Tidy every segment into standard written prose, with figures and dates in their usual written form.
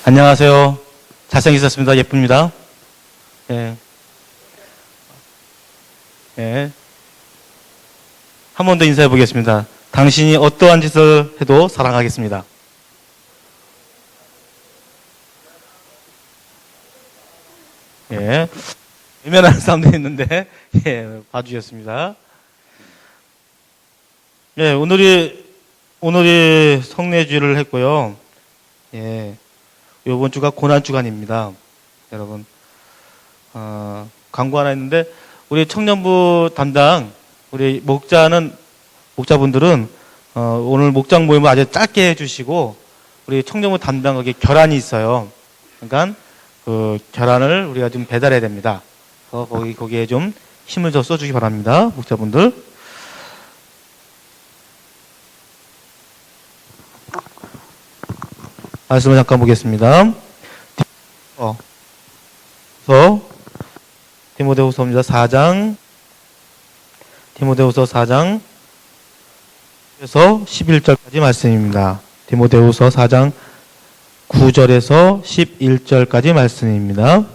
안녕하세요. 잘생기셨습니다. 예쁩니다. 예. 예. 한 번 더 인사해 보겠습니다. 당신이 어떠한 짓을 해도 사랑하겠습니다. 예. 외면하는 사람도 있는데, 예, 봐주셨습니다. 예, 오늘이 성례주일을 했고요. 예. 이번 주가 고난주간입니다. 여러분, 광고 하나 있는데, 우리 청년부 담당, 우리 목자분들은, 오늘 목장 모임을 아주 짧게 해주시고, 우리 청년부 담당 거기 결안이 있어요. 그러니까, 그 결안을 우리가 좀 배달해야 됩니다. 거기에 좀 힘을 더 써주기 바랍니다. 목자분들. 말씀을 잠깐 보겠습니다. 디모데후서입니다. 4장. 디모데후서 4장 에서 11절까지 말씀입니다. 디모데후서 4장 9절에서 11절까지 말씀입니다.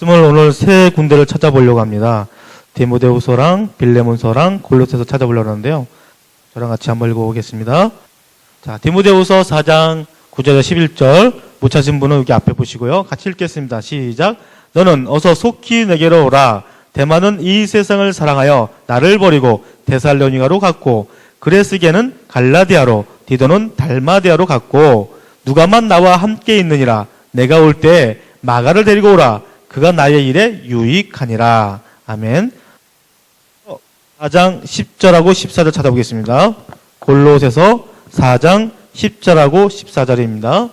오늘 세 군데를 찾아보려고 합니다. 디모데후서랑 빌레몬서랑 골로새서 찾아보려고 하는데요. 저랑 같이 한번 읽어보겠습니다. 자, 디모데후서 4장 9절에서 11절 못 찾으신 분은 여기 앞에 보시고요. 같이 읽겠습니다. 시작. 너는 어서 속히 내게로 오라. 데마는 이 세상을 사랑하여 나를 버리고 데살로니가로 갔고 그레스게는 갈라디아로 디도는 달마디아로 갔고 누가만 나와 함께 있느니라. 내가 올 때 마가를 데리고 오라. 그가 나의 일에 유익하니라. 아멘. 4장 10절하고 14절 찾아보겠습니다. 골로새서 4장 10절하고 14절입니다.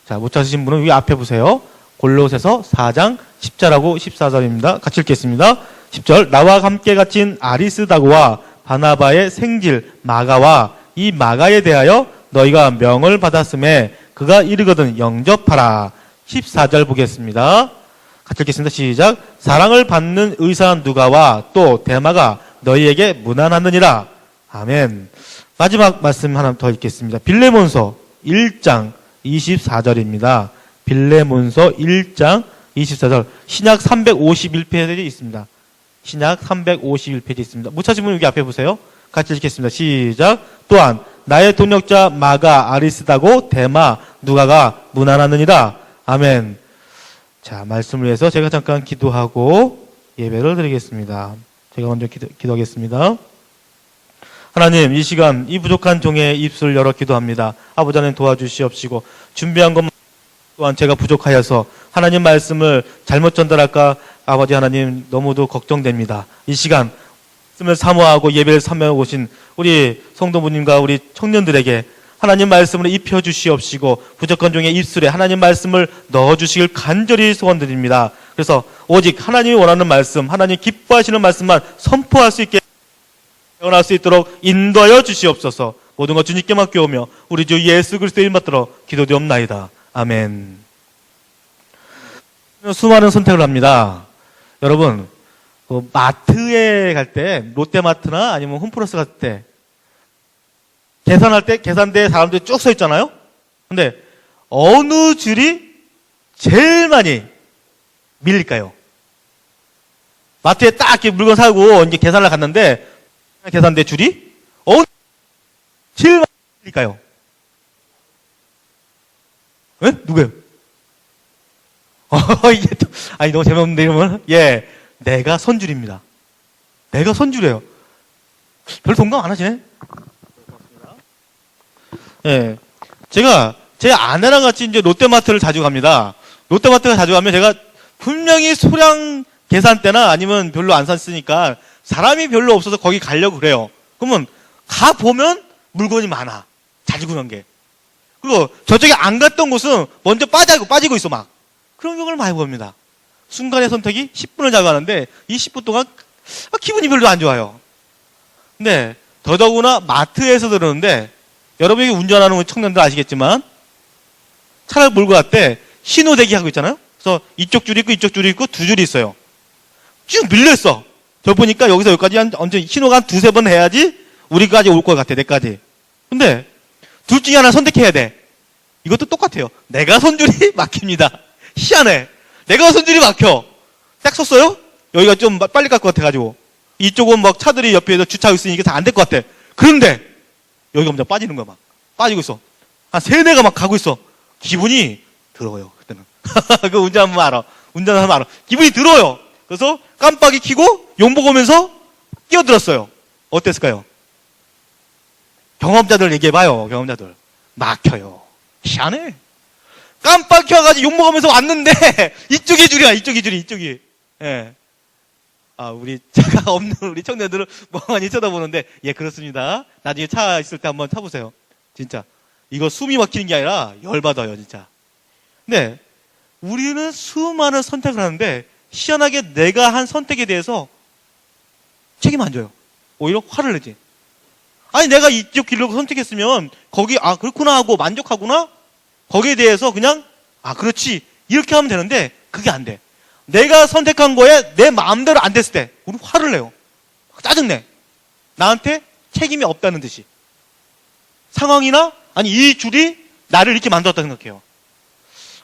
자, 못 찾으신 분은 여기 앞에 보세요. 골로새서 4장 10절하고 14절입니다. 같이 읽겠습니다. 10절. 나와 함께 갇힌 아리스다고와 바나바의 생질 마가와 이 마가에 대하여 너희가 명을 받았음에 그가 이르거든 영접하라. 14절 보겠습니다. 같이 읽겠습니다. 시작. 사랑을 받는 의사 누가와 또 데마가 너희에게 무난하느니라. 아멘. 마지막 말씀 하나 더 읽겠습니다. 빌레몬서 1장 24절입니다. 빌레몬서 1장 24절. 신약 351페이지에 있습니다. 신약 351페이지 있습니다. 못 찾으신 분 여기 앞에 보세요. 같이 읽겠습니다. 시작. 또한 나의 동역자 마가 아리스다고 데마 누가가 무난하느니라. 아멘. 자, 말씀을 위해서 제가 잠깐 기도하고 예배를 드리겠습니다. 제가 먼저 기도하겠습니다. 하나님, 이 시간 이 부족한 종의 입술을 열어 기도합니다. 아버지 하나님 도와주시옵시고 준비한 것 또한 제가 부족하여서 하나님 말씀을 잘못 전달할까 아버지 하나님 너무도 걱정됩니다. 이 시간 말씀을 사모하고 예배를 참여하고 오신 우리 성도분님과 우리 청년들에게 하나님 말씀을 입혀주시옵시고 부족한 종의 입술에 하나님 말씀을 넣어주시길 간절히 소원드립니다. 그래서 오직 하나님이 원하는 말씀, 하나님 기뻐하시는 말씀만 선포할 수 있게 태어날 수 있도록 인도하여 주시옵소서. 모든 것 주님께 맡겨오며 우리 주 예수 그리스도의 이름 받들어 기도되옵나이다. 아멘. 수많은 선택을 합니다. 여러분, 마트에 갈 때, 롯데마트나 아니면 홈플러스 갈 때 계산할 때 계산대에 사람들이 쭉 서 있잖아요. 근데 어느 줄이 제일 많이 밀릴까요? 마트에 딱 이렇게 물건 사고 이제 계산을 갔는데 계산대 줄이 어느 제일 많이 밀릴까요? 에? 누구예요? 이게 또, 아니 너무 재미없는데 이러면 예, 내가 선줄입니다. 내가 선줄이에요. 별 동감 안 하시네? 예. 제가 제 아내랑 같이 이제 롯데마트를 자주 갑니다. 롯데마트를 자주 가면 제가 분명히 소량 계산대나 아니면 별로 안 샀으니까 사람이 별로 없어서 거기 가려고 그래요. 그러면 가보면 물건이 많아. 잘 구는 게. 그리고 저쪽에 안 갔던 곳은 먼저 빠지고 있어 막. 그런 경우를 많이 봅니다. 순간의 선택이 10분을 자고 하는데 이 10분 동안 기분이 별로 안 좋아요. 근데 더더구나 마트에서 들었는데 여러분이 운전하는 청년들 아시겠지만 차를 몰고 갈 때 신호 대기하고 있잖아요. 그래서 이쪽 줄이 있고 이쪽 줄이 있고 두 줄이 있어요. 쭉 밀려있어. 저 보니까 여기서 여기까지 언제 신호가 한 두세 번 해야지 우리까지 올 것 같아, 내까지. 근데 둘 중에 하나 선택해야 돼. 이것도 똑같아요. 내가 손줄이 막힙니다. 희한해. 내가 손줄이 막혀. 딱 섰어요? 여기가 좀 빨리 갈 것 같아가지고. 이쪽은 막 차들이 옆에서 주차하고 있으니까 다 안 될 것 같아. 그런데 여기가 먼저 빠지는 거야, 막. 빠지고 있어. 한 세네가 막 가고 있어. 기분이 더러워요, 그때는. 그 운전하면 알아. 운전하면 알아. 기분이 더러워요. 그래서 깜빡이 켜고 용복 오면서 끼어들었어요. 어땠을까요? 경험자들 얘기해봐요, 경험자들. 막혀요. 희한해. 깜빡 켜가지고 욕먹으면서 왔는데, 이쪽이 줄이야, 이쪽이 줄이, 이쪽이. 예. 아, 우리 차가 없는 우리 청년들은 멍하니 쳐다보는데, 예, 그렇습니다. 나중에 차 있을 때 한번 타보세요. 진짜. 이거 숨이 막히는 게 아니라 열받아요, 진짜. 근데, 우리는 수많은 선택을 하는데, 희한하게 내가 한 선택에 대해서 책임 안 져요. 오히려 화를 내지. 아니, 내가 이쪽 길로 선택했으면, 거기, 아, 그렇구나 하고 만족하구나? 거기에 대해서 그냥, 아, 그렇지. 이렇게 하면 되는데, 그게 안 돼. 내가 선택한 거에 내 마음대로 안 됐을 때, 우리 화를 내요. 짜증내. 나한테 책임이 없다는 듯이. 상황이나, 아니, 이 줄이 나를 이렇게 만들었다 생각해요.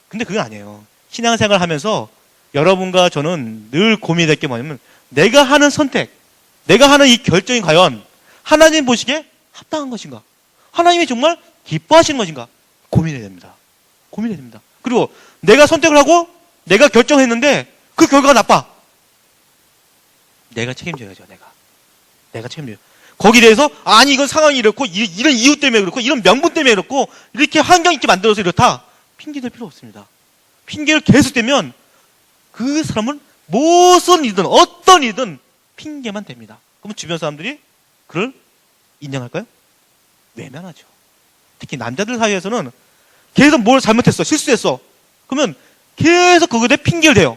근데 그건 아니에요. 신앙생활 하면서 여러분과 저는 늘 고민이 될 게 뭐냐면, 내가 하는 선택, 내가 하는 이 결정이 과연 하나님 보시기에 합당한 것인가? 하나님이 정말 기뻐하시는 것인가? 고민해야 됩니다. 고민해야 됩니다. 그리고 내가 선택을 하고 내가 결정했는데 그 결과가 나빠. 내가 책임져야죠, 내가 책임져요. 거기에 대해서, 아니, 이건 상황이 이렇고, 이런 이유 때문에 그렇고, 이런 명분 때문에 그렇고, 이렇게 환경 있게 만들어서 이렇다. 핑계댈 필요 없습니다. 핑계를 계속 대면 그 사람은 무슨 일이든 어떤 일이든 핑계만 댑니다. 그러면 주변 사람들이 그걸 인정할까요? 외면하죠. 특히 남자들 사이에서는 계속 뭘 잘못했어, 실수했어. 그러면 계속 그거에 대해 핑계를 대요.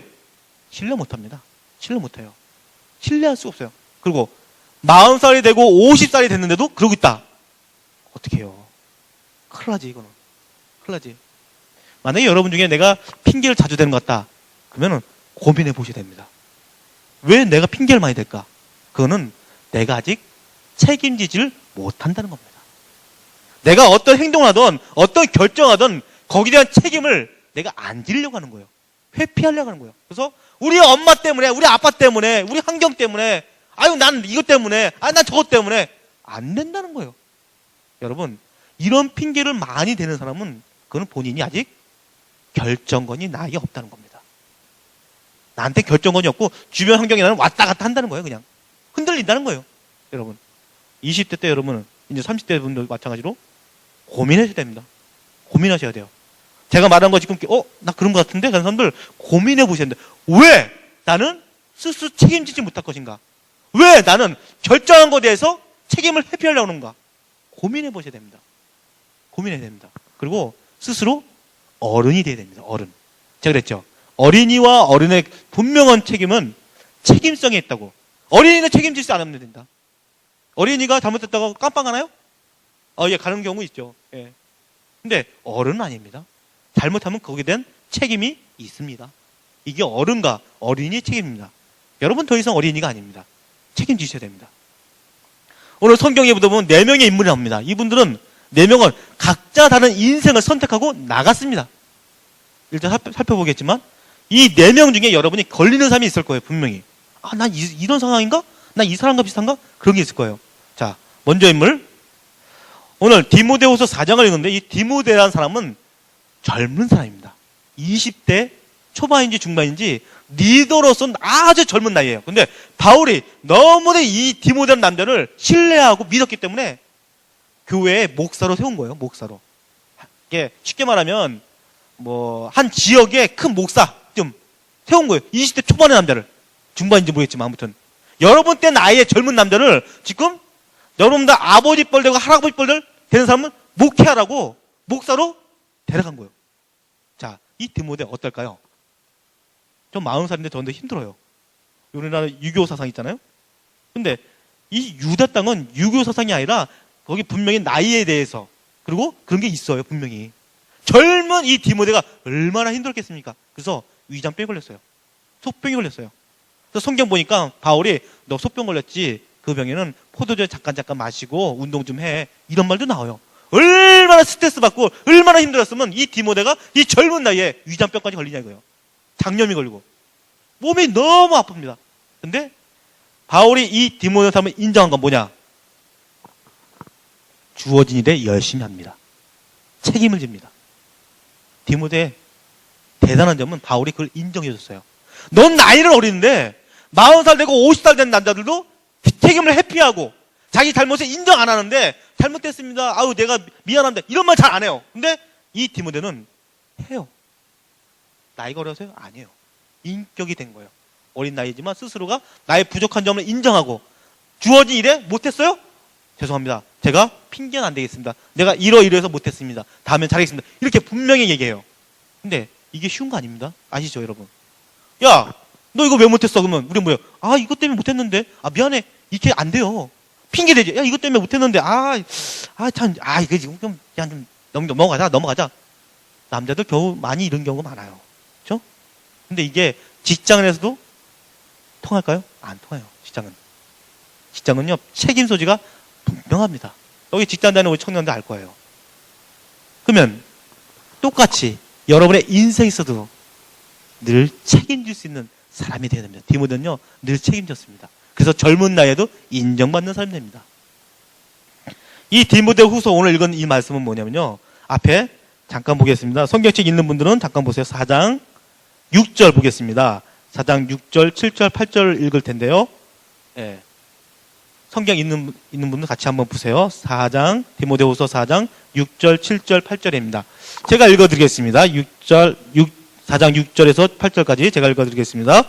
신뢰 못합니다. 신뢰 못해요. 신뢰할 수 없어요. 그리고 40살이 되고 50살이 됐는데도 그러고 있다. 어떻게 해요? 큰일 나지, 이거는. 큰일 나지. 만약에 여러분 중에 내가 핑계를 자주 대는 것 같다. 그러면 고민해 보셔야 됩니다. 왜 내가 핑계를 많이 댈까? 그거는 내가 아직 책임지지를 못한다는 겁니다. 내가 어떤 행동을 하든 어떤 결정하든 거기에 대한 책임을 내가 안 지려고 하는 거예요. 회피하려고 하는 거예요. 그래서 우리 엄마 때문에, 우리 아빠 때문에, 우리 환경 때문에, 아유, 난 이것 때문에, 난 저것 때문에 안 된다는 거예요. 여러분, 이런 핑계를 많이 대는 사람은 그건 본인이 아직 결정권이 나에 없다는 겁니다. 나한테 결정권이 없고 주변 환경에 나는 왔다 갔다 한다는 거예요. 그냥 흔들린다는 거예요. 여러분, 20대 때 여러분은 이제 30대 분들 마찬가지로 고민하셔야 됩니다. 고민하셔야 돼요. 제가 말한 거 지금 나 그런 것 같은데? 그런 사람들 고민해 보셔야 됩니다. 왜 나는 스스로 책임지지 못할 것인가? 왜 나는 결정한 것에 대해서 책임을 회피하려고 하는가? 고민해 보셔야 됩니다. 고민해야 됩니다. 그리고 스스로 어른이 돼야 됩니다. 어른. 제가 그랬죠. 어린이와 어른의 분명한 책임은 책임성에 있다고. 어린이는 책임질 수 않으면 된다. 어린이가 잘못했다고 깜빡하나요? 예, 가는 경우 있죠. 예. 근데 어른은 아닙니다. 잘못하면 거기에 대한 책임이 있습니다. 이게 어른과 어린이의 책임입니다. 여러분 더 이상 어린이가 아닙니다. 책임지셔야 됩니다. 오늘 성경에 보면 4명의 인물이 나옵니다. 이분들은 4명은 각자 다른 인생을 선택하고 나갔습니다. 일단 살펴보겠지만 이 4명 중에 여러분이 걸리는 사람이 있을 거예요. 분명히. 아, 난 이런 상황인가? 난 이 사람과 비슷한가? 그런 게 있을 거예요. 자, 먼저 인물. 오늘 디모데후서 4장을 읽는데 이 디모데라는 사람은 젊은 사람입니다. 20대 초반인지 중반인지 리더로서는 아주 젊은 나이에요. 근데 바울이 너무나 이 디모데라는 남자를 신뢰하고 믿었기 때문에 교회에 목사로 세운 거예요. 목사로. 이게 쉽게 말하면 한 지역의 큰 목사 좀 세운 거예요. 20대 초반의 남자를. 중반인지 모르겠지만 아무튼 여러분 때 나이의 젊은 남자를 지금 여러분 다 아버지 뻘 되고 할아버지 뻘 되는 사람은 목회하라고 목사로 데려간 거예요. 자, 이 디모데 어떨까요? 전 40살인데 저한테 힘들어요. 우리나라 유교 사상 있잖아요. 근데 이 유다 땅은 유교 사상이 아니라 거기 분명히 나이에 대해서 그리고 그런 게 있어요. 분명히. 젊은 이 디모데가 얼마나 힘들었겠습니까? 그래서 위장병이 걸렸어요. 속병이 걸렸어요. 그래서 성경 보니까 바울이 너 속병 걸렸지? 그 병에는 포도주 잠깐 마시고 운동 좀 해. 이런 말도 나와요. 얼마나 스트레스 받고 얼마나 힘들었으면 이 디모데가 이 젊은 나이에 위장병까지 걸리냐 이거예요. 장염이 걸리고 몸이 너무 아픕니다. 근데 바울이 이 디모데 사람을 인정한 건 뭐냐? 주어진 일에 열심히 합니다. 책임을 집니다. 디모데의 대단한 점은 바울이 그걸 인정해 줬어요. 넌 나이는 어린데 40살 되고 50살 된 남자들도 책임을 회피하고 자기 잘못을 인정 안 하는데 잘못됐습니다. 아유 내가 미안합니다. 이런 말 잘 안 해요. 근데 이 디모데는 해요. 나이가 어려서요? 아니에요. 인격이 된 거예요. 어린 나이지만 스스로가 나의 부족한 점을 인정하고 주어진 일에 못했어요? 죄송합니다. 제가 핑계는 안 되겠습니다. 내가 이러해서 못했습니다. 다음엔 잘하겠습니다. 이렇게 분명히 얘기해요. 근데 이게 쉬운 거 아닙니다. 아시죠 여러분? 야 너 이거 왜 못했어? 그러면 우리 뭐예요? 아 이것 때문에 못했는데 미안해. 이렇게 안 돼요. 핑계 대지. 야 이것 때문에 못했는데 이거 지금 좀 넘어가자. 남자들 겨우 많이 이런 경우가 많아요. 그렇죠? 근데 이게 직장에서도 통할까요? 안 통해요. 직장은요 책임 소지가 분명합니다. 여기 직장 다니는 우리 청년들 알 거예요. 그러면 똑같이 여러분의 인생에 있어도 늘 책임질 수 있는 사람이 되어야 됩니다. 디모데는요 늘 책임졌습니다. 그래서 젊은 나이에도 인정받는 사람이 됩니다. 이 디모데 후서 오늘 읽은 이 말씀은 뭐냐면요. 앞에 잠깐 보겠습니다. 성경책 있는 분들은 잠깐 보세요. 4장 6절 보겠습니다. 4장 6절, 7절, 8절 읽을 텐데요. 예. 성경 있는 분들 같이 한번 보세요. 4장, 디모데후서 4장 6절, 7절, 8절입니다. 제가 읽어드리겠습니다. 4장 6절에서 8절까지 제가 읽어드리겠습니다.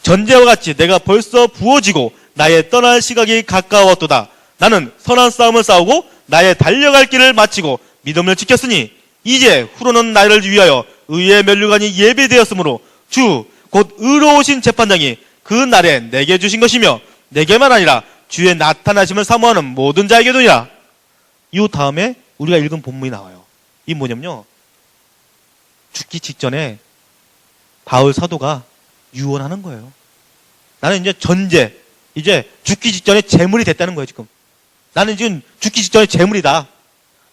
전제와 같이 내가 벌써 부어지고 나의 떠날 시각이 가까웠도다. 나는 선한 싸움을 싸우고 나의 달려갈 길을 마치고 믿음을 지켰으니 이제 후로는 나를 위하여 의의 면류관이 예비되었으므로 주 곧 의로우신 재판장이 그 날에 내게 주신 것이며 내게만 아니라 주의 나타나심을 사모하는 모든 자에게도니라. 이 다음에 우리가 읽은 본문이 나와요. 이 뭐냐면요. 죽기 직전에 바울 사도가 유언하는 거예요. 나는 이제 죽기 직전에 재물이 됐다는 거예요, 지금. 나는 지금 죽기 직전에 재물이다.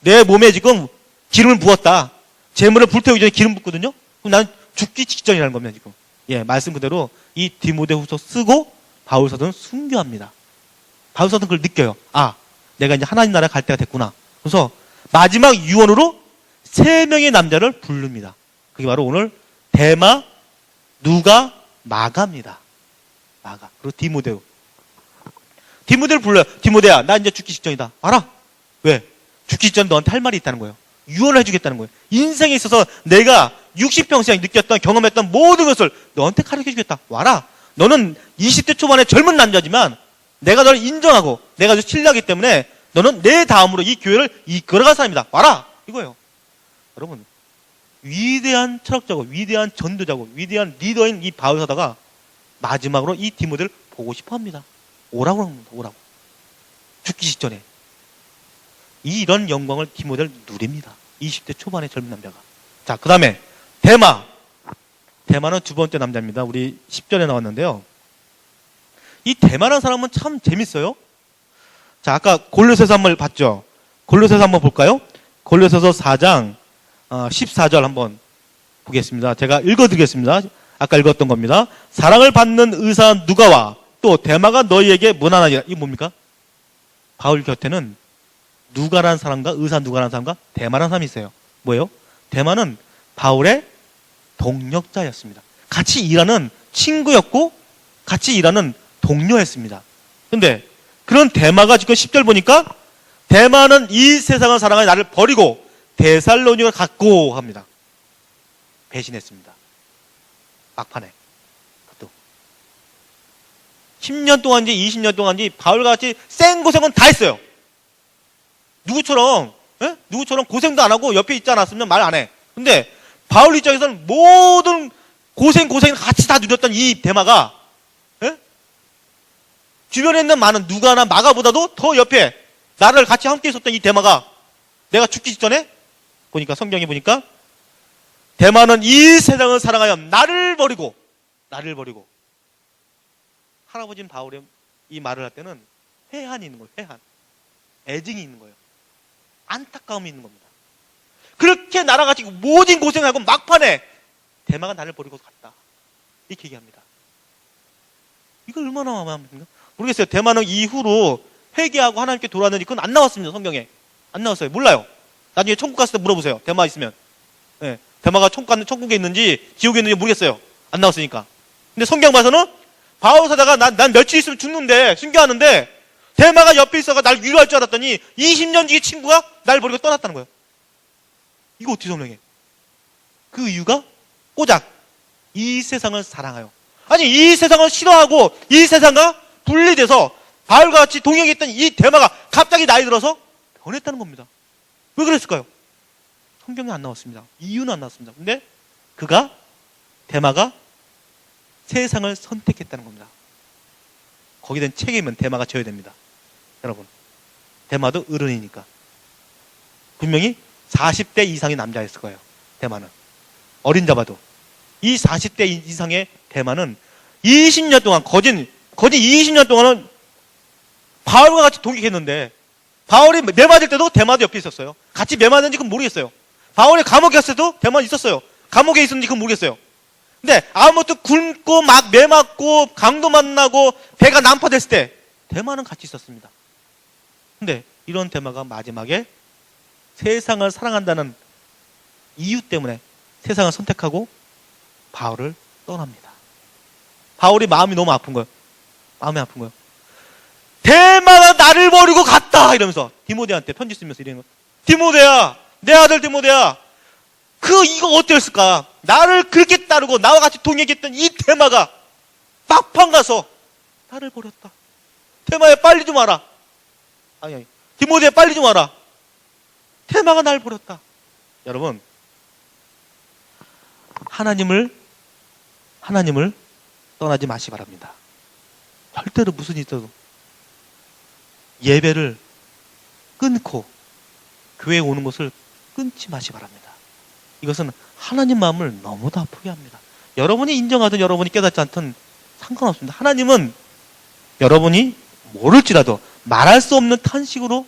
내 몸에 지금 기름을 부었다. 재물을 불태우기 전에 기름 붓거든요? 그럼 나는 죽기 직전이라는 겁니다, 지금. 예, 말씀 그대로 이 디모데후서 쓰고 바울 사도는 순교합니다. 바울 사도는 그걸 느껴요. 내가 이제 하나님 나라 갈 때가 됐구나. 그래서 마지막 유언으로 3명의 남자를 부릅니다. 그게 바로 오늘 데마, 누가, 마가입니다. 마가. 그리고 디모데를 불러요. 디모데야, 나 이제 죽기 직전이다. 알아? 왜? 죽기 직전 너한테 할 말이 있다는 거예요. 유언을 해주겠다는 거예요. 인생에 있어서 내가 60평생 느꼈던, 경험했던 모든 것을 너한테 가르쳐주겠다. 와라. 너는 20대 초반의 젊은 남자지만 내가 너를 인정하고 내가 신뢰하기 때문에 너는 내 다음으로 이 교회를 이끌어갈 사람이다. 와라. 이거예요. 여러분, 위대한 철학자고 위대한 전도자고 위대한 리더인 이 바울 사도가 마지막으로 이 디모데를 보고 싶어 합니다. 오라고 합니다. 오라고. 죽기 직전에. 이런 영광을 디모데를 누립니다. 20대 초반의 젊은 남자가. 자, 그 다음에 데마. 데마는 두 번째 남자입니다. 우리 10절에 나왔는데요. 이 데마라는 사람은 참 재밌어요. 자, 아까 골로새서 한번 봤죠. 골로새서 한번 볼까요? 골로새서 4장 14절 한번 보겠습니다. 제가 읽어드리겠습니다. 아까 읽었던 겁니다. 사랑을 받는 의사 누가와 또 데마가 너희에게 무난하니라. 이게 뭡니까? 바울 곁에는 누가라는 사람과 의사 누가라는 사람과 데마라는 사람이 있어요. 뭐예요? 데마는 바울의 동력자였습니다. 같이 일하는 친구였고 같이 일하는 동료였습니다. 근데 그런 데마가 지금 10절 보니까 데마는 이 세상을 사랑하여 나를 버리고 데살로니가를 갔고 합니다. 배신했습니다. 막판에. 그것도 10년 동안인지 20년 동안인지 바울같이 센 고생은 다 했어요. 누구처럼 고생도 안 하고 옆에 있지 않았으면 말 안 해. 근데 바울 입장에서는 모든 고생을 같이 다 누렸던 이 데마가 주변에 있는 많은 누가나 마가보다도 더 옆에 나를 같이 함께 있었던 이 데마가 내가 죽기 직전에 보니까 성경에 보니까 데마는 이 세상을 사랑하여 나를 버리고 할아버지는 바울의 이 말을 할 때는 회한이 있는 거예요. 회한. 애증이 있는 거예요. 안타까움이 있는 겁니다. 그렇게 나라가 지금 모진 고생하고 막판에 대마가 나를 버리고 갔다. 이렇게 얘기합니다. 이거 얼마나 마음입니까? 모르겠어요. 대마는 이후로 회개하고 하나님께 돌아왔는지 그건 안 나왔습니다. 성경에. 안 나왔어요. 몰라요. 나중에 천국 갔을 때 물어보세요. 대마 있으면. 네. 대마가 천국에 있는지 지옥에 있는지 모르겠어요. 안 나왔으니까. 근데 성경 봐서는 바울 사자가 난 며칠 있으면 죽는데 순교하는데 대마가 옆에 있어가 날 위로할 줄 알았더니 20년 뒤에 친구가 날 버리고 떠났다는 거예요. 이거 어떻게 설명해? 그 이유가 꼬작 이 세상을 사랑하여. 아니 이 세상을 싫어하고 이 세상과 분리돼서 바울과 같이 동행했던 이 대마가 갑자기 나이 들어서 변했다는 겁니다. 왜 그랬을까요? 성경에 안 나왔습니다. 이유는 안 나왔습니다. 근데 대마가 세상을 선택했다는 겁니다. 거기에 대한 책임은 대마가 져야 됩니다. 여러분, 대마도 어른이니까. 분명히 40대 이상의 남자였을 거예요. 대마는. 어린 자봐도. 이 40대 이상의 대마는 20년 동안, 거진 20년 동안은 바울과 같이 동행했는데, 바울이 매 맞을 때도 대마도 옆에 있었어요. 같이 매 맞는지 그건 모르겠어요. 바울이 감옥에 갔을 때도 대마는 있었어요. 감옥에 있었는지 그건 모르겠어요. 근데 아무것도 굶고 막 매 맞고 강도 만나고 배가 난파됐을 때 대마는 같이 있었습니다. 근데 이런 대마가 마지막에 세상을 사랑한다는 이유 때문에 세상을 선택하고 바울을 떠납니다. 바울이 마음이 너무 아픈 거예요. 마음이 아픈 거예요. 대마가 나를 버리고 갔다 이러면서 디모데한테 편지 쓰면서 이러는 거예요. 디모데야, 내 아들 디모데야, 이거 어땠을까? 나를 그렇게 따르고 나와 같이 동행했던 이 대마가 막판 가서 나를 버렸다. 대마야 빨리 좀 와라. 아니 디모데야 빨리 좀 와라. 대마가 날 버렸다. 여러분, 하나님을 떠나지 마시기 바랍니다. 절대로 무슨 일이 있어도 예배를 끊고 교회에 오는 것을 끊지 마시기 바랍니다. 이것은 하나님 마음을 너무도 아프게 합니다. 여러분이 인정하든 여러분이 깨닫지 않든 상관없습니다. 하나님은 여러분이 모를지라도 말할 수 없는 탄식으로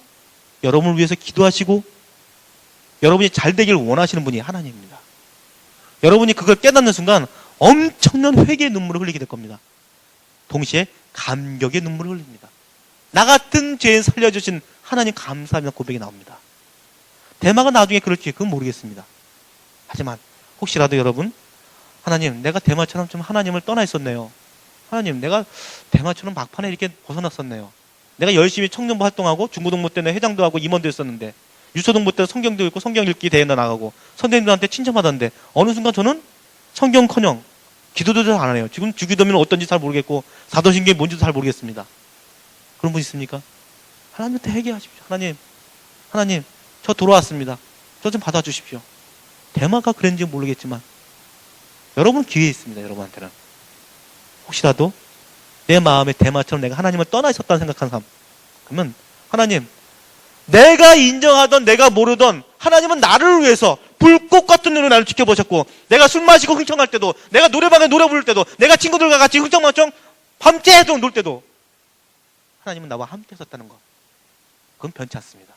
여러분을 위해서 기도하시고 여러분이 잘 되길 원하시는 분이 하나님입니다. 여러분이 그걸 깨닫는 순간 엄청난 회개의 눈물을 흘리게 될 겁니다. 동시에 감격의 눈물을 흘립니다. 나 같은 죄인 살려주신 하나님 감사합니다 고백이 나옵니다. 대마가 나중에 그럴지 그건 모르겠습니다. 하지만 혹시라도 여러분, 하나님 내가 대마처럼 좀 하나님을 떠나 있었네요. 하나님 내가 대마처럼 막판에 이렇게 벗어났었네요. 내가 열심히 청년부 활동하고 중고등부 때는 회장도 하고 임원도 했었는데 유초등부 때는 성경도 읽고 성경 읽기 대회도 나가고 선생님들한테 칭찬받았는데 어느 순간 저는 성경커녕 기도도 잘 안 해요. 지금 주기도면 어떤지 잘 모르겠고 사도신경이 뭔지도 잘 모르겠습니다. 그런 분 있습니까? 하나님한테 회개하십시오. 하나님 저 돌아왔습니다. 저 좀 받아주십시오. 대마가 그랬는지 모르겠지만 여러분 기회 있습니다. 여러분한테는. 혹시라도 내 마음에 대마처럼 내가 하나님을 떠나 있었다는 생각하는 사람, 그러면 하나님, 내가 인정하던 내가 모르던 하나님은 나를 위해서 불꽃 같은 눈으로 나를 지켜보셨고, 내가 술 마시고 흥청할 때도, 내가 노래방에 노래 부를 때도, 내가 친구들과 같이 흥청망청 밤새도록 놀 때도 하나님은 나와 함께 있었다는 것, 그건 변치 않습니다.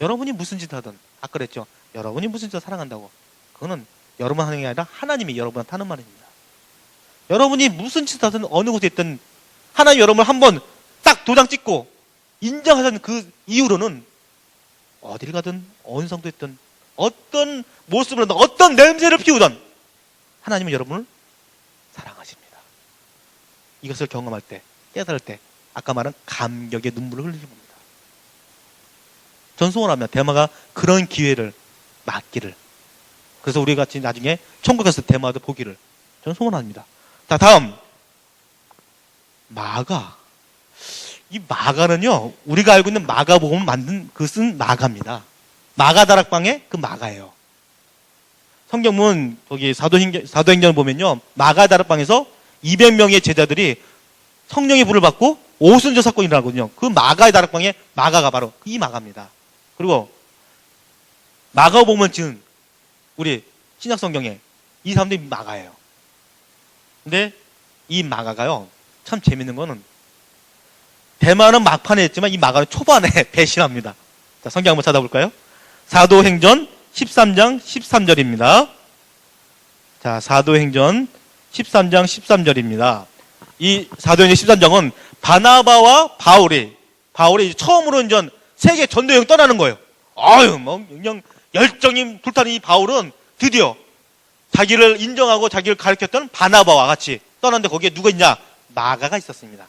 여러분이 무슨 짓 하든, 아까 그랬죠. 여러분이 무슨 짓을 사랑한다고, 그거는 여러분 하는 게 아니라 하나님이 여러분한테 하는 말입니다. 여러분이 무슨 짓을 하든 어느 곳에 있든 하나님 여러분을 한번 딱 도장 찍고 인정하던 그 이후로는 어디를 가든 어느 상도에 있든 어떤 모습을 하든 어떤 냄새를 피우든 하나님은 여러분을 사랑하십니다. 이것을 경험할 때, 깨달을 때 아까 말한 감격의 눈물을 흘리는 겁니다. 전 소원하며 대마가 그런 기회를 맞기를, 그래서 우리 같이 나중에 천국 갔을 때 대마도 보기를 저는 소원합니다. 자, 다음 마가. 이 마가는요, 우리가 알고 있는 마가복음을 만든 그것은 마가입니다. 마가 다락방의 그 마가예요. 성경문 거기 사도행전을 보면요, 마가 다락방에서 200명의 제자들이 성령의 불을 받고 오순절 사건이 일어나거든요. 그 마가의 다락방에 마가가 바로 이 마가입니다. 그리고 마가복음을 지은 우리 신약 성경에 이 사람들이 마가예요. 근데 이 마가가요, 참 재밌는 거는 대만은 막판에 했지만 이 마가는 초반에 배신합니다. 자, 성경 한번 찾아볼까요? 사도행전 13장 13절입니다. 자, 사도행전 13장 13절입니다. 이 사도행전 13장은 바나바와 바울이 처음으로 이제 세계 전도 여행 떠나는 거예요. 아유, 뭐 그냥 열정이 불타는 이 바울은 드디어 자기를 인정하고 자기를 가르쳤던 바나바와 같이 떠났는데 거기에 누가 있냐? 마가가 있었습니다.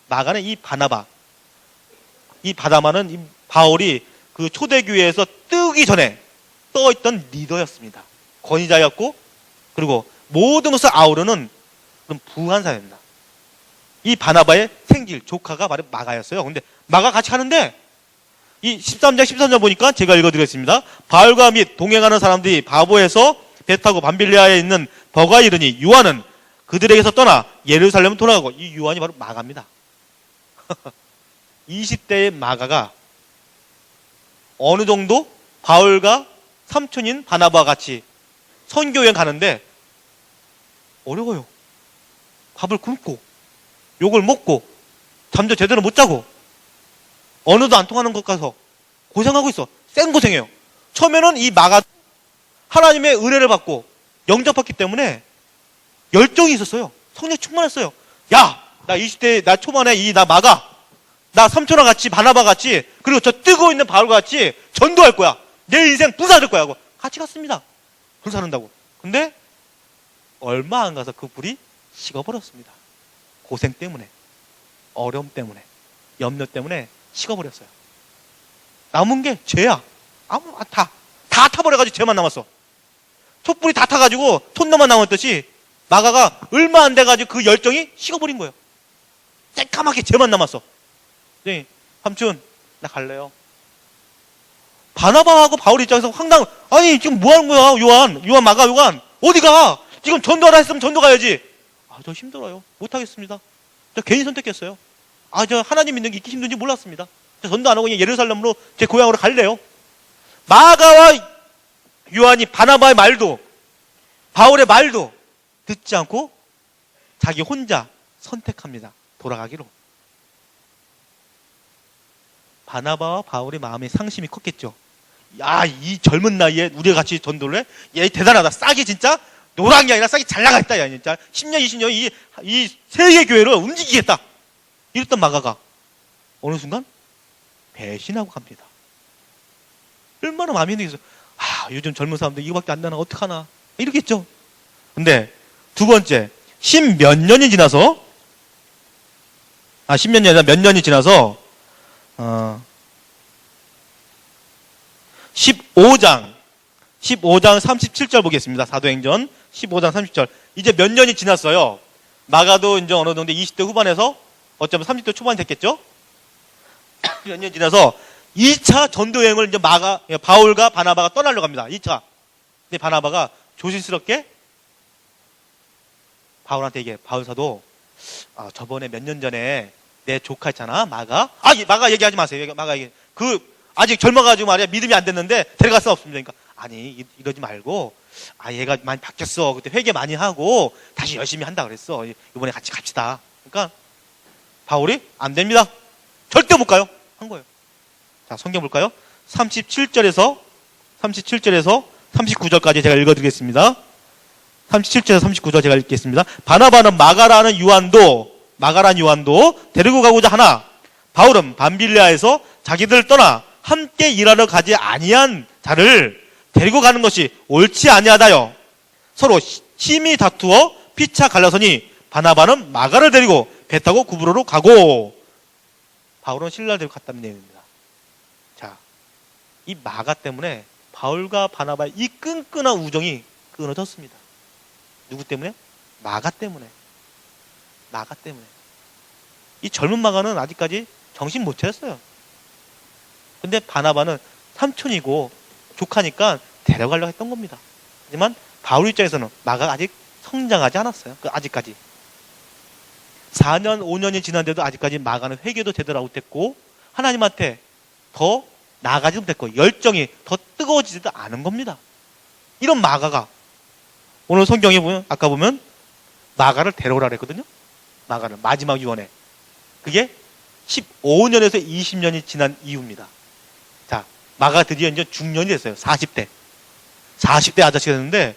마가는 이 바나바는 이 바울이 그 초대교회에서 뜨기 전에 떠있던 리더였습니다. 권위자였고, 그리고 모든 것을 아우르는 그런 부한사입니다. 이 바나바의 생질, 조카가 바로 마가였어요. 근데 마가 같이 가는데, 이 13장, 13절 보니까 제가 읽어드리겠습니다. 바울과 및 동행하는 사람들이 바보에서 배 타고 밤빌리아에 있는 버가에 이르니 요한은 그들에게서 떠나 예루살렘으로 돌아가고, 이 요한이 바로 마가입니다. 20대의 마가가 어느 정도 바울과 삼촌인 바나바와 같이 선교여행 가는데 어려워요. 밥을 굶고 욕을 먹고 잠도 제대로 못 자고 언어도 안 통하는 것 같아서 고생하고 있어. 생고생해요. 처음에는 이 마가 하나님의 은혜를 받고 영접했기 때문에 열정이 있었어요. 성령 충만했어요. 야, 나 20대 나 초반에 나 마가 나 삼촌과 같이 바나바 같이 그리고 저 뜨고 있는 바울과 같이 전도할 거야. 내 인생 불사를 거야 하고 같이 갔습니다. 불사른다고. 근데 얼마 안 가서 그 불이 식어버렸습니다. 고생 때문에, 어려움 때문에, 염려 때문에 식어버렸어요. 남은 게 죄야. 다 타버려가지고 죄만 남았어. 촛불이 다 타가지고 손너만 남았듯이 마가가 얼마 안 돼가지고 그 열정이 식어버린 거예요. 새까맣게 죄만 남았어. 네, 삼촌, 나 갈래요. 바나바하고 바울 입장에서 황당, 아니, 지금 뭐 하는 거야, 요한, 마가, 요한. 어디가? 지금 전도하라 했으면 전도 가야지. 저 힘들어요. 못하겠습니다. 저 괜히 선택했어요. 저 하나님 믿는 게 이렇게 힘든지 몰랐습니다. 저 전도 안 하고 그냥 예루살렘으로 제 고향으로 갈래요. 마가와 요한이 바나바의 말도, 바울의 말도 듣지 않고 자기 혼자 선택합니다. 돌아가기로. 바나바와 바울의 마음의 상심이 컸겠죠. 야, 이 젊은 나이에 우리가 같이 전도를 해? 얘 대단하다. 싹이 진짜 노란 게 아니라 싹이 잘 나가있다. 야, 진짜 10년, 20년 이 세계 교회를 움직이겠다. 이랬던 마가가 어느 순간 배신하고 갑니다. 얼마나 마음이 힘들겠어. 요즘 젊은 사람들 이거밖에 안 되나 어떡하나 이러겠죠. 근데 두 번째, 몇 년이 지나서 15장 37절 보겠습니다. 사도행전 15장 30절. 이제 몇 년이 지났어요. 마가도 이제 어느 정도 20대 후반에서 어쩌면 30대 초반이 됐겠죠? 몇 년 지나서 2차 전도여행을 이제 바울과 바나바가 떠나려고 합니다. 2차. 근데 바나바가 조심스럽게 바울한테 얘기해. 바울 사도, 저번에 몇 년 전에 내 조카 있잖아, 마가. 마가 얘기하지 마세요. 마가 얘기. 아직 젊어가지고 말이야. 믿음이 안 됐는데 데려갈 수 없습니다. 그러니까, 아니, 이러지 말고, 얘가 많이 바뀌었어. 그때 회개 많이 하고, 다시 열심히 한다 그랬어. 이번에 같이 갑시다. 그러니까, 바울이 안 됩니다. 절대 못 가요. 한 거예요. 자, 성경 볼까요? 37절에서 39절까지 제가 읽어드리겠습니다. 37절에서 39절 제가 읽겠습니다. 바나바는 마가라는 요한도 데리고 가고자 하나 바울은 밤빌리아에서 자기들을 떠나 함께 일하러 가지 아니한 자를 데리고 가는 것이 옳지 아니하다요. 서로 심히 다투어 피차 갈라서니 바나바는 마가를 데리고 배 타고 구브로로 가고 바울은 신라를 데리고 갔다는 내용입니다. 자, 이 마가 때문에 바울과 바나바의 이 끈끈한 우정이 끊어졌습니다. 누구 때문에? 마가 때문에. 이 젊은 마가는 아직까지 정신 못 차렸어요. 근데 바나바는 삼촌이고 조카니까 데려가려고 했던 겁니다. 하지만 바울 입장에서는 마가가 아직 성장하지 않았어요. 아직까지. 4년, 5년이 지났는데도 아직까지 마가는 회개도 제대로 못했고 하나님한테 더 나아가지도 못했고 열정이 더 뜨거워지지도 않은 겁니다. 이런 마가가 오늘 성경에 보면 아까 보면 마가를 데려오라 그랬거든요. 마가는 마지막 유언에. 그게 15년에서 20년이 지난 이후입니다. 자, 마가 드디어 이제 중년이 됐어요. 40대 아저씨가 됐는데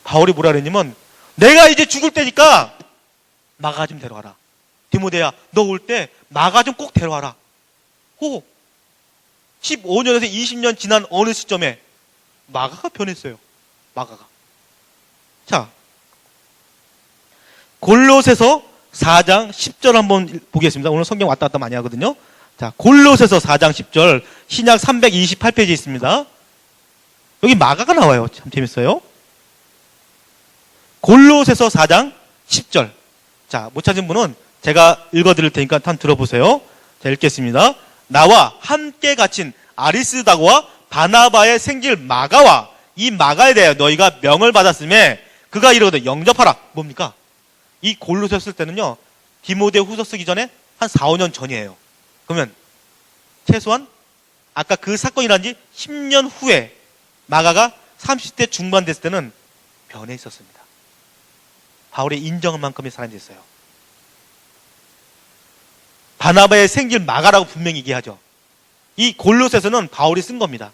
바울이 뭐라 그랬냐면 내가 이제 죽을 때니까 마가 좀 데려와라. 디모데야, 너 올 때 마가 좀 꼭 데려와라. 15년에서 20년 지난 어느 시점에 마가가 변했어요. 마가가. 자, 골로새서 4장 10절 한번 보겠습니다. 오늘 성경 왔다 갔다 많이 하거든요. 자, 골로새서 4장 10절 신약 328페이지에 있습니다. 여기 마가가 나와요. 참 재밌어요. 골로새서 4장 10절. 자, 못 찾은 분은 제가 읽어드릴 테니까 한번 들어보세요. 자, 읽겠습니다. 나와 함께 갇힌 아리스다고와 바나바의 생질 마가와 이 마가에 대하여 너희가 명을 받았음에 그가 이러거든 영접하라. 뭡니까? 이 골로새 쓸 때는요, 디모데 후서 쓰기 전에 한 4, 5년 전이에요. 그러면 최소한 아까 그 사건이 난 지 10년 후에 마가가 30대 중반 됐을 때는 변해 있었습니다. 바울이 인정한 만큼의 사람이 됐어요. 바나바의 생질 마가라고 분명히 얘기하죠. 이 골로새서는 바울이 쓴 겁니다.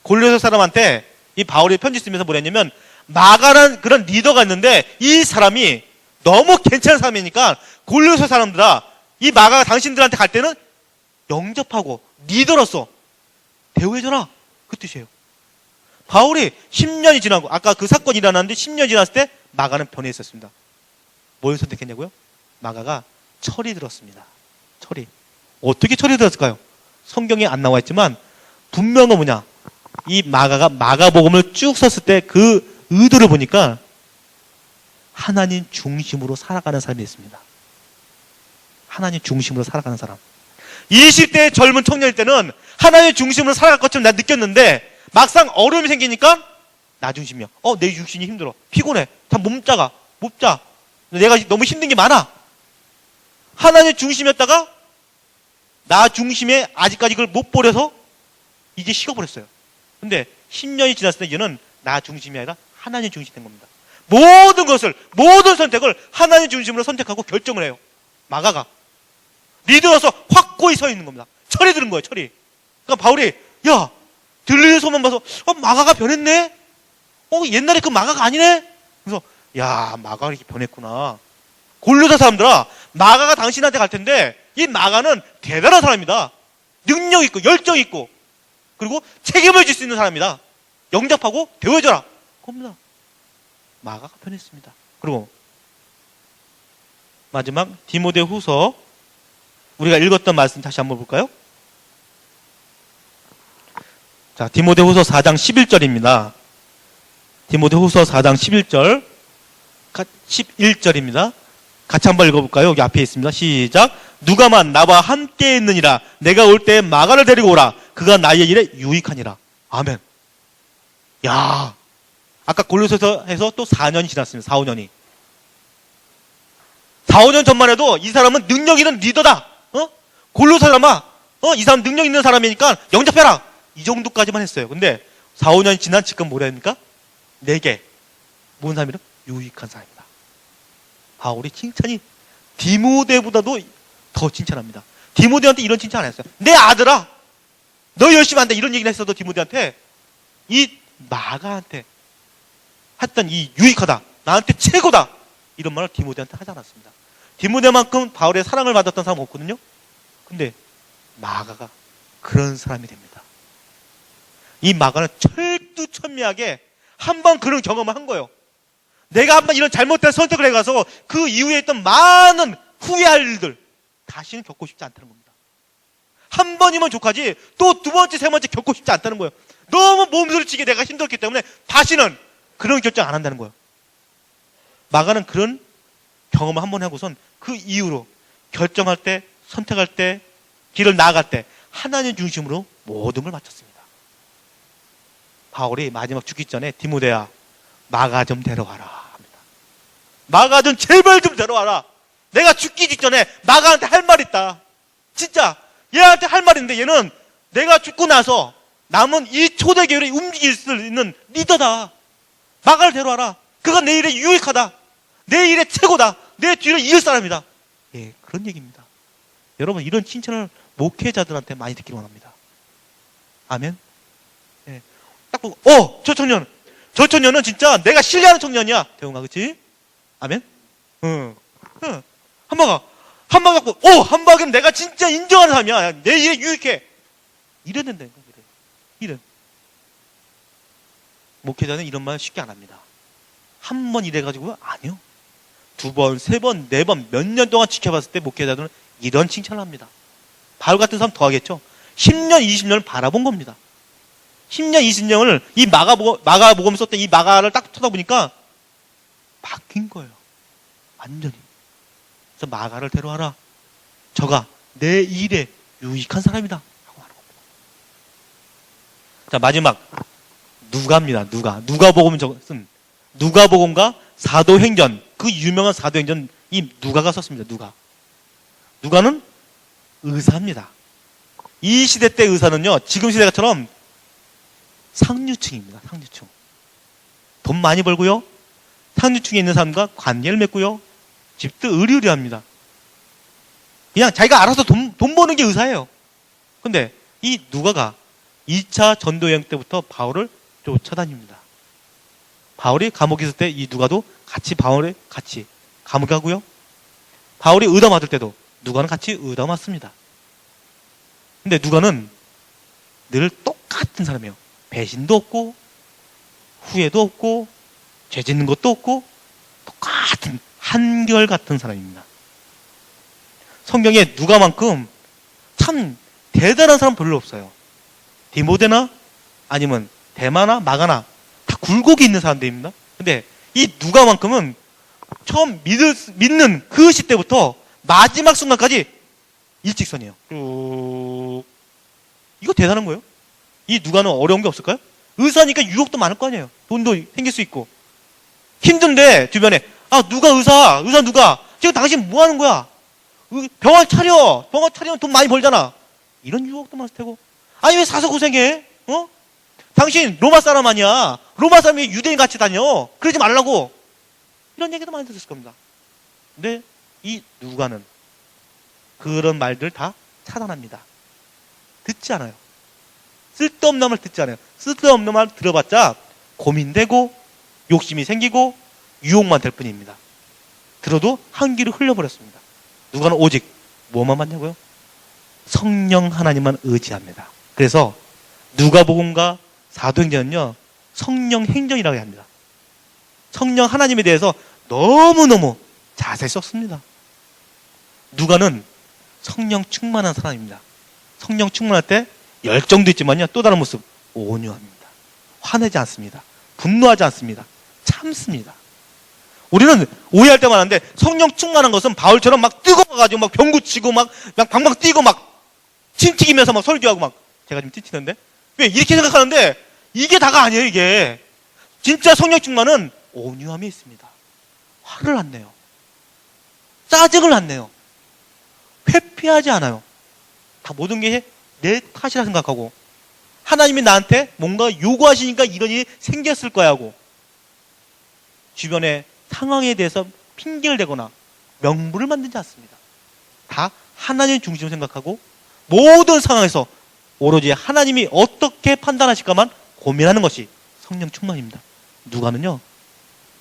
골로새 사람한테 이 바울이 편지 쓰면서 뭐랬냐면 마가라는 그런 리더가 있는데 이 사람이 너무 괜찮은 사람이니까 골로새 사람들아 이 마가가 당신들한테 갈 때는 영접하고 리더로서 대우해줘라. 그 뜻이에요. 바울이 10년이 지나고 아까 그 사건이 일어났는데 10년이 지났을 때 마가는 변해 있었습니다. 뭘 선택했냐고요? 마가가 철이 들었습니다. 철이. 어떻게 철이 들었을까요? 성경에 안 나와 있지만 분명한 뭐냐? 이 마가가 마가복음을 쭉 썼을 때 그 의도를 보니까 하나님 중심으로 살아가는 사람이 있습니다. 하나님 중심으로 살아가는 사람. 20대의 젊은 청년일 때는 하나님 중심으로 살아갈 것처럼 난 느꼈는데 막상 어려움이 생기니까 나 중심이야. 내 육신이 힘들어. 피곤해. 다 몸자가. 못 자. 내가 너무 힘든 게 많아. 하나님 중심이었다가 나 중심에 아직까지 그걸 못 버려서 이제 식어버렸어요. 근데 10년이 지났을 때 이제는 나 중심이 아니라 하나님 중심이 된 겁니다. 모든 선택을 하나님 중심으로 선택하고 결정을 해요. 마가가. 리더로서 확고히 서 있는 겁니다. 철이 드는 거예요, 철이. 그러니까 바울이, 야, 들리소만 봐서, 마가가 변했네? 옛날에 그 마가가 아니네? 그래서, 야, 마가가 이렇게 변했구나. 골로새 사람들아, 마가가 당신한테 갈 텐데, 이 마가는 대단한 사람이다. 능력 있고, 열정 있고, 그리고 책임을 질 수 있는 사람이다. 영접하고 대우해줘라. 그겁니다. 마가가 변했습니다. 그리고, 마지막, 디모데 후서, 우리가 읽었던 말씀 다시 한번 볼까요? 자, 디모데 후서 4장 11절입니다. 디모데 후서 4장 11절, 11절입니다. 같이 한번 읽어볼까요? 여기 앞에 있습니다. 시작. 누가만 나와 함께 있느니라. 내가 올 때 마가를 데리고 오라. 그가 나의 일에 유익하니라. 아멘. 야, 아까 골로새서 해서 또 4년이 지났습니다. 4, 5년이. 4, 5년 전만 해도 이 사람은 능력 있는 리더다. 골로새 사람아, 이 사람 능력 있는 사람이니까 영접해라. 이 정도까지만 했어요. 근데 4, 5년이 지난 지금 뭐라 합니까? 내게 뭔 사람이라? 유익한 사람이다. 바울이 칭찬이 디모데보다도 더 칭찬합니다. 디모데한테 이런 칭찬 안 했어요. 내 아들아, 너 열심히 한다 이런 얘기를 했어도 디모데한테 이 마가한테 했던 이 유익하다, 나한테 최고다 이런 말을 디모데한테 하지 않았습니다. 디모데만큼 바울의 사랑을 받았던 사람 없거든요. 근데 마가가 그런 사람이 됩니다. 이 마가는 철두철미하게 한 번 그런 경험을 한 거예요. 내가 한 번 이런 잘못된 선택을 해가서 그 이후에 있던 많은 후회할 일들 다시는 겪고 싶지 않다는 겁니다. 한 번이면 족하지 또 두 번째, 세 번째 겪고 싶지 않다는 거예요. 너무 몸소리치게 내가 힘들었기 때문에 다시는 그런 결정 안 한다는 거예요. 마가는 그런 경험을 한 번 하고선 그 이후로 결정할 때, 선택할 때, 길을 나아갈 때 하나님 중심으로 모든 걸 마쳤습니다. 바울이 마지막 죽기 전에 디모데야, 마가 좀 데려와라 합니다. 마가 좀 제발 좀 데려와라. 내가 죽기 직전에 마가한테 할 말 있다. 진짜 얘한테 할 말 있는데 얘는 내가 죽고 나서 남은 이 초대교회를 움직일 수 있는 리더다. 마가를 데려와라. 그가 내 일에 유익하다. 내 일에 최고다. 내 뒤를 이을 사람이다. 예, 그런 얘기입니다. 여러분, 이런 칭찬을 목회자들한테 많이 듣기를 원합니다. 아멘. 예. 딱 보고, 저 청년은 진짜 내가 신뢰하는 청년이야. 대웅아, 그치? 아멘. 한방 갖고, 한방은 내가 진짜 인정하는 사람이야. 내 일에 유익해. 이래야 된다니까, 이래. 목회자는 이런 말 쉽게 안 합니다. 한 번 이래가지고, 아니요. 2번, 3번, 4번, 몇 년 동안 지켜봤을 때 목회자들은 이런 칭찬을 합니다. 바울 같은 사람 더 하겠죠? 10년, 20년을 바라본 겁니다. 10년, 20년을 이 마가복음 썼던 이 마가를 딱 쳐다보니까 바뀐 거예요. 완전히. 그래서 마가를 데려와라. 저가 내 일에 유익한 사람이다. 하고 하는 겁니다. 자, 마지막. 누가입니다. 누가복음 쓴 누가복음과 사도행전, 그 유명한 사도행전 이 누가가 썼습니다. 누가는 의사입니다. 이 시대 때 의사는요, 지금 시대처럼 상류층입니다. 상류층. 돈 많이 벌고요, 상류층에 있는 사람과 관계를 맺고요, 집도 의리의리합니다. 그냥 자기가 알아서 돈 버는 게 의사예요. 근데 이 누가가 2차 전도여행 때부터 바울을 쫓아다닙니다. 바울이 감옥에 있을 때 이 누가도 같이 바울에 같이 감옥에 가고요, 바울이 의담 맞을 때도 누가는 같이 의담 맞습니다. 근데 누가는 늘 똑같은 사람이에요. 배신도 없고 후회도 없고 죄 짓는 것도 없고 똑같은 한결같은 사람입니다. 성경에 누가만큼 참 대단한 사람 별로 없어요. 디모데나 아니면 데마나 마가나 다 굴곡이 있는 사람들입니다. 근데 이 누가만큼은 처음 믿는 그 시대부터 마지막 순간까지 일직선이에요. 이거 대단한 거예요. 이 누가는 어려운 게 없을까요? 의사니까 유혹도 많을 거 아니에요. 돈도 생길 수 있고. 힘든데 주변에 누가 의사 누가 지금 당신 뭐 하는 거야? 병원 차리면 돈 많이 벌잖아. 이런 유혹도 많을 테고. 아니 왜 사서 고생해? 당신 로마 사람 아니야. 로마 사람이 유대인 같이 다녀. 그러지 말라고. 이런 얘기도 많이 들었을 겁니다. 근데 이 누가는 그런 말들 다 차단합니다. 듣지 않아요. 쓸데없는 말 듣지 않아요. 쓸데없는 말 들어봤자 고민되고 욕심이 생기고 유혹만 될 뿐입니다. 들어도 한 귀로 흘려버렸습니다. 누가는 오직 뭐만 받냐고요? 성령 하나님만 의지합니다. 그래서 누가복음과 사도행전은요, 성령 행전이라고 합니다. 성령 하나님에 대해서 너무너무 자세히 썼습니다. 누가는 성령 충만한 사람입니다. 성령 충만할 때 열정도 있지만요, 또 다른 모습, 온유합니다. 화내지 않습니다. 분노하지 않습니다. 참습니다. 우리는 오해할 때 많은데 성령 충만한 것은 바울처럼 막 뜨거워가지고 막 병구 치고 막 방방 뛰고 막 침튀기면서 막 설교하고 막, 제가 지금 찢치는데 왜 이렇게 생각하는데 이게 다가 아니에요. 이게 진짜 성령 충만은 온유함이 있습니다. 화를 안 내요. 짜증을 안 내요. 회피하지 않아요. 다 모든 게 내 탓이라 생각하고, 하나님이 나한테 뭔가 요구하시니까 이런 일이 생겼을 거야 하고, 주변의 상황에 대해서 핑계를 대거나 명분을 만들지 않습니다. 다 하나님 중심으로 생각하고 모든 상황에서 오로지 하나님이 어떻게 판단하실까만 고민하는 것이 성령 충만입니다. 누가는요,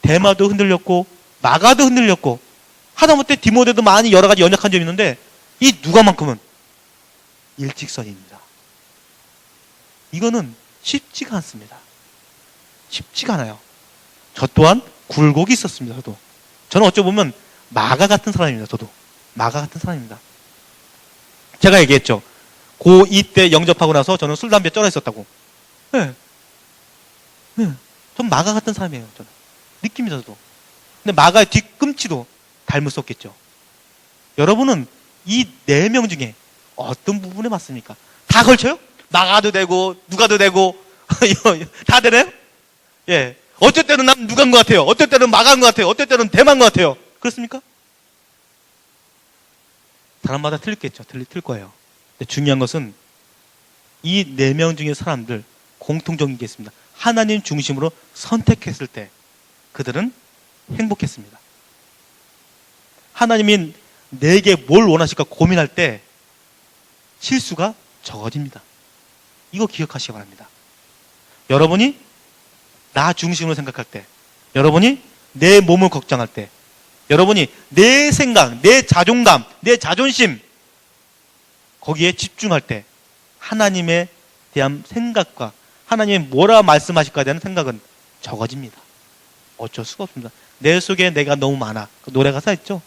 데마도 흔들렸고 마가도 흔들렸고 하다못해 디모데도 많이 여러 가지 연약한 점이 있는데 이 누가만큼은 일직선입니다. 이거는 쉽지가 않습니다. 쉽지가 않아요. 저 또한 굴곡이 있었습니다. 저는 어찌 보면 마가 같은 사람입니다. 저도 마가 같은 사람입니다. 제가 얘기했죠. 고2 때 영접하고 나서 저는 술, 담배 쩔어 있었다고. 네. 전 마가 같은 사람이에요. 저는 느낌이죠. 저도. 근데 마가의 뒤꿈치도 닮을 수 없겠죠. 여러분은 이 4명 중에 어떤 부분에 맞습니까? 다 걸쳐요? 마가도 되고 누가도 되고 다 되나요? 예. 어쩔 때는 난 누가인 것 같아요. 어쩔 때는 마가인 것 같아요. 어쩔 때는 대만 것 같아요. 그렇습니까? 사람마다 틀리겠죠. 틀릴 거예요. 근데 중요한 것은 이 4명 중의 사람들 공통적인 게 있습니다. 하나님 중심으로 선택했을 때 그들은 행복했습니다. 하나님이 내게 뭘 원하실까 고민할 때 실수가 적어집니다. 이거 기억하시기 바랍니다. 여러분이 나 중심으로 생각할 때, 여러분이 내 몸을 걱정할 때, 여러분이 내 생각, 내 자존감, 내 자존심 거기에 집중할 때 하나님에 대한 생각과 하나님이 뭐라 말씀하실까에 대한 생각은 적어집니다. 어쩔 수가 없습니다. 내 속에 내가 너무 많아. 그 노래 가사 있죠?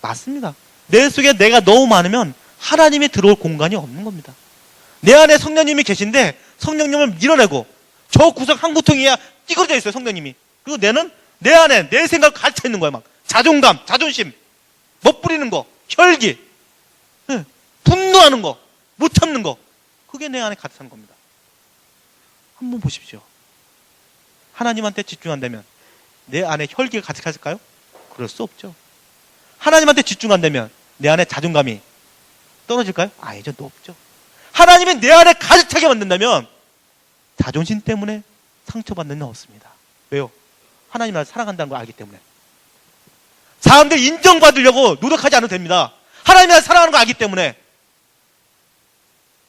맞습니다. 내 속에 내가 너무 많으면 하나님이 들어올 공간이 없는 겁니다. 내 안에 성령님이 계신데 성령님을 밀어내고 저 구석 한 구덩이에 찌그러져 있어요, 성령님이. 그리고 내 안에 내 생각을 갇혀 있는 거야, 막. 자존감, 자존심, 멋부리는 거, 혈기, 분노하는 거, 못 참는 거. 그게 내 안에 가득 차는 겁니다. 한번 보십시오. 하나님한테 집중한다면 내 안에 혈기가 가득했을까요? 그럴 수 없죠. 하나님한테 집중한다면 내 안에 자존감이 떨어질까요? 아니죠, 높죠. 하나님이 내 안에 가득 차게 만든다면 자존심 때문에 상처받는 일 없습니다. 왜요? 하나님 나를 사랑한다는 걸 알기 때문에. 사람들 인정받으려고 노력하지 않아도 됩니다. 하나님 나를 사랑하는 걸 알기 때문에.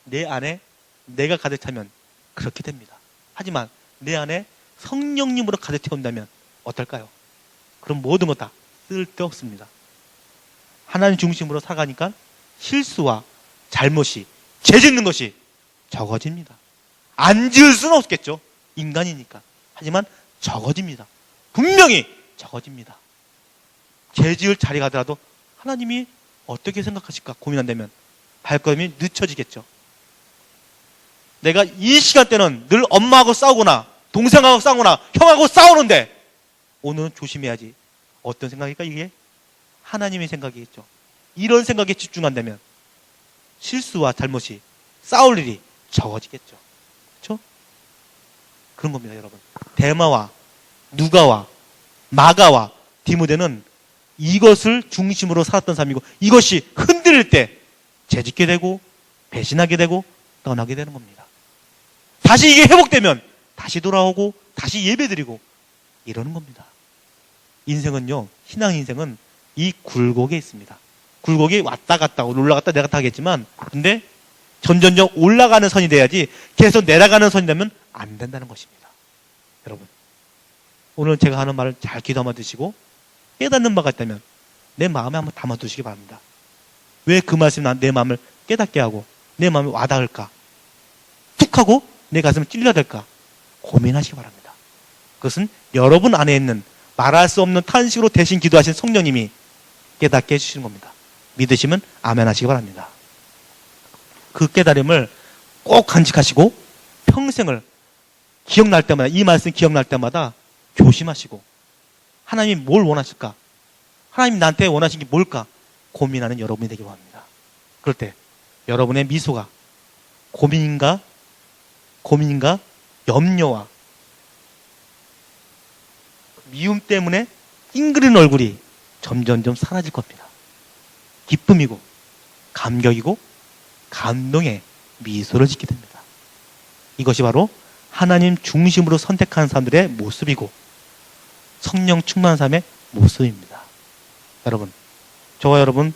내 안에 내가 가득 차면 그렇게 됩니다. 하지만 내 안에 성령님으로 가득 채운다면 어떨까요? 그럼 모든 것 다 쓸데없습니다. 하나님 중심으로 살아가니까 실수와 잘못이, 죄 짓는 것이 적어집니다. 안 지을 수는 없겠죠. 인간이니까. 하지만 적어집니다. 분명히 적어집니다. 죄 지을 자리 가더라도 하나님이 어떻게 생각하실까 고민한다면 발걸음이 늦춰지겠죠. 내가 이 시간대는 늘 엄마하고 싸우거나 동생하고 싸우거나 형하고 싸우는데 오늘은 조심해야지. 어떤 생각일까 이게? 하나님의 생각이겠죠. 이런 생각에 집중한다면 실수와 잘못이 싸울 일이 적어지겠죠. 그렇죠? 그런 겁니다, 여러분. 데마와 누가와 마가와 디모데는 이것을 중심으로 살았던 삶이고 이것이 흔들릴 때 죄짓게 되고 배신하게 되고 떠나게 되는 겁니다. 다시 이게 회복되면 다시 돌아오고 다시 예배드리고 이러는 겁니다. 인생은요, 신앙 인생은 이 굴곡에 있습니다. 굴곡이 왔다 갔다 올라갔다 내려갔다 하겠지만 근데 점점점 올라가는 선이 돼야지 계속 내려가는 선이 되면 안 된다는 것입니다. 여러분, 오늘 제가 하는 말을 잘 귀 담아 드시고 깨닫는 바가 있다면 내 마음에 한번 담아 두시기 바랍니다. 왜 그 말씀이 내 마음을 깨닫게 하고 내 마음에 와닿을까? 툭 하고 내 가슴을 찔러댈까? 고민하시기 바랍니다. 그것은 여러분 안에 있는 말할 수 없는 탄식으로 대신 기도하신 성령님이 깨닫게 해주시는 겁니다. 믿으시면 아멘 하시기 바랍니다. 그 깨달음을 꼭 간직하시고 평생을 기억날 때마다 이 말씀 기억날 때마다 조심하시고 하나님이 뭘 원하실까? 하나님 나한테 원하신 게 뭘까? 고민하는 여러분이 되기 바랍니다. 그럴 때 여러분의 미소가 고민인가 염려와 미움 때문에 찡그리는 얼굴이 점점점 사라질 겁니다. 기쁨이고 감격이고 감동의 미소를 짓게 됩니다. 이것이 바로 하나님 중심으로 선택하는 사람들의 모습이고 성령 충만한 삶의 모습입니다. 여러분, 저와 여러분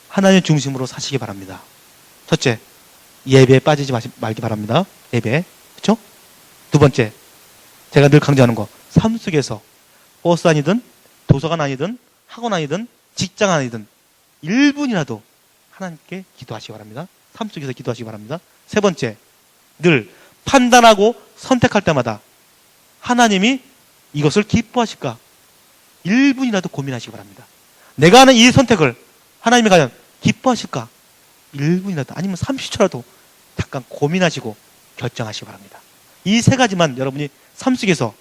하나님 중심으로 사시기 바랍니다. 첫째, 예배에 빠지지 말기 바랍니다. 예배, 그렇죠? 두 번째, 제가 늘 강조하는 거, 삶 속에서 버스 아니든 도서관 아니든 학원 아니든 직장 아니든 1분이라도 하나님께 기도하시기 바랍니다. 삶 속에서 기도하시기 바랍니다. 세 번째, 늘 판단하고 선택할 때마다 하나님이 이것을 기뻐하실까? 1분이라도 고민하시기 바랍니다. 내가 하는 이 선택을 하나님이 과연 기뻐하실까? 1분이라도 아니면 30초라도 잠깐 고민하시고 결정하시기 바랍니다. 이 세 가지만 여러분이 삶 속에서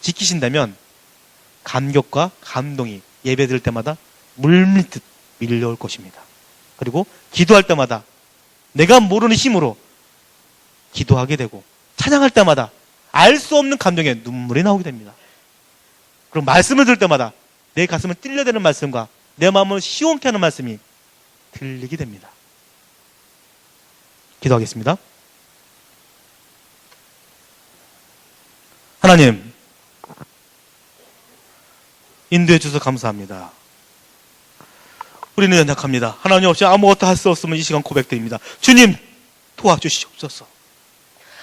지키신다면 감격과 감동이 예배 드릴 때마다 물밀듯 밀려올 것입니다. 그리고 기도할 때마다 내가 모르는 힘으로 기도하게 되고 찬양할 때마다 알 수 없는 감동에 눈물이 나오게 됩니다. 그리고 말씀을 들을 때마다 내 가슴을 찔려대는 말씀과 내 마음을 시원케 하는 말씀이 들리게 됩니다. 기도하겠습니다. 하나님, 인도해 주셔서 감사합니다. 우리는 연약합니다. 하나님 없이 아무것도 할 수 없으면 이 시간 고백드립니다. 주님 도와주시옵소서.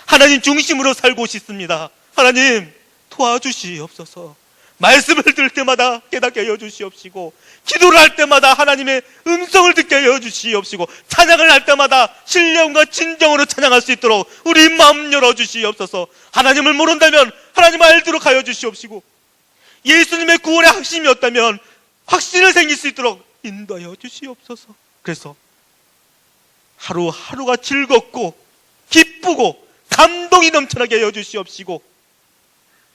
하나님 중심으로 살고 싶습니다. 하나님 도와주시옵소서. 말씀을 들을 때마다 깨닫게 하여 주시옵시고, 기도를 할 때마다 하나님의 음성을 듣게 하여 주시옵시고, 찬양을 할 때마다 신령과 진정으로 찬양할 수 있도록 우리 마음 열어 주시옵소서. 하나님을 모른다면 하나님 알도록 하여 주시옵시고, 예수님의 구원의 확신이었다면 확신을 생길 수 있도록 인도하여 주시옵소서. 그래서 하루하루가 즐겁고 기쁘고 감동이 넘쳐나게 하여 주시옵시고,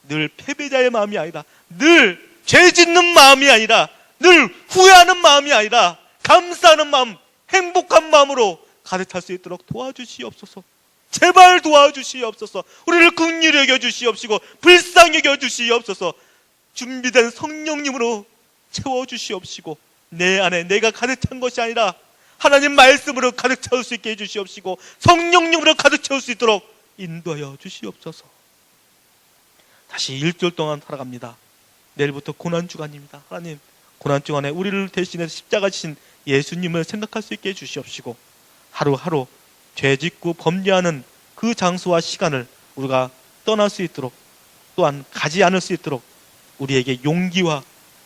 늘 패배자의 마음이 아니라, 늘 죄짓는 마음이 아니라, 늘 후회하는 마음이 아니라 감사하는 마음, 행복한 마음으로 가득 찰 수 있도록 도와주시옵소서. 제발 도와주시옵소서. 우리를 긍휼히 여겨 주시옵시고 불쌍히 여겨 주시옵소서. 준비된 성령님으로 채워주시옵시고, 내 안에 내가 가득 찬 것이 아니라 하나님 말씀으로 가득 채울 수 있게 해주시옵시고, 성령님으로 가득 채울 수 있도록 인도하여 주시옵소서. 다시 일주일 동안 살아갑니다. 내일부터 고난주간입니다. 하나님, 고난주간에 우리를 대신해서 십자가 지신 예수님을 생각할 수 있게 해주시옵시고, 하루하루 죄짓고 범죄하는 그 장소와 시간을 우리가 떠날 수 있도록, 또한 가지 않을 수 있도록 우리에게 용기와